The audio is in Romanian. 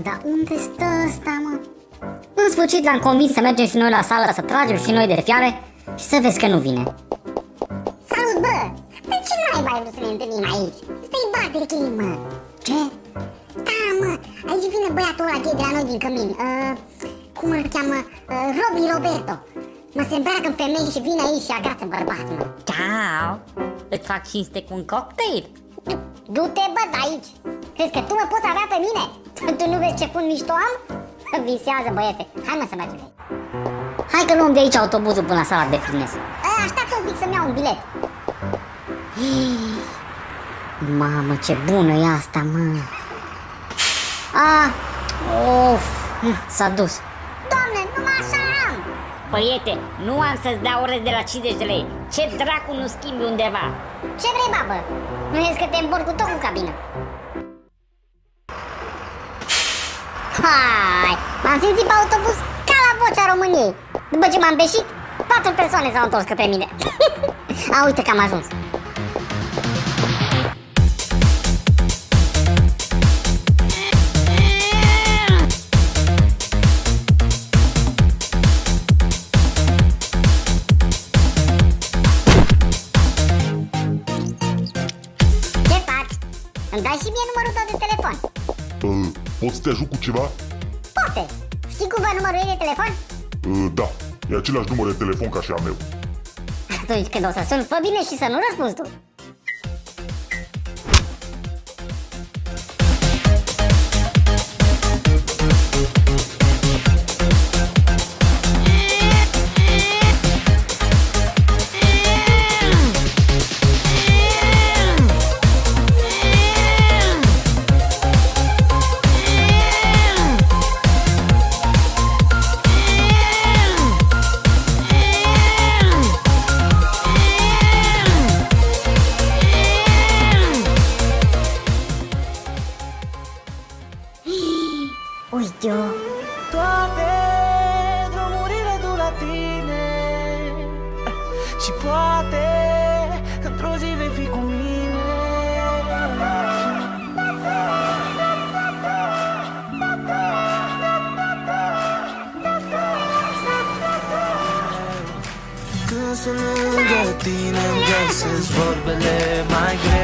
Dar unde stă ăsta, mă? În sfârșit l-am convins să mergem și noi la sală, să tragem și noi de fiare și să vezi că nu vine. Salut, bă! De ce nu ai mai vrut să ne întâlnim aici? Stai bate chei, mă! Ce? Da, mă! Aici vine băiatul ăla gay de la noi din cămin. Cum îl cheamă? Robbie Roberto. Mă se îmbracă în femei și vine aici și agață bărbați, mă. Ciao! Îți fac cinste cu un cocktail. Du-te, bă, de aici! Crezi că tu mă poți avea pe mine? Tu nu vezi ce fund mișto am? Visează, băiete. Hai, mă, să mergem. Hai că luăm de aici autobuzul până la sala de fitness. Așteaptă un pic să-mi iau un bilet. Mamă, ce bună e asta, mă. Of, s-a dus. Doamne, numai așa am! Băiete, nu am să-ți dau orez de la 50 de lei. Ce dracu nu schimbi undeva? Ce vrei, babă? Nu vezi că te îmbor cu tot cu cabină? Hai! M-am simțit pe autobuz ca la Vocea României. După ce m-am beșit, 4 persoane s-au întors către mine. Uite că am ajuns. Ce faci? Îmi dai și mie numărul tău de telefon? Pot să te ajut cu ceva? Poate! Știi cum vă numărul ei de telefon? Da, e același număr de telefon ca și al meu. Atunci când o să sun, fă bine și să nu răspunzi tu. Uite-o. Toate drumurile duc la tine și poate într-o zi vei fi cu mine. Când sunt lângă tine îmi găsesc vorbele mai grele.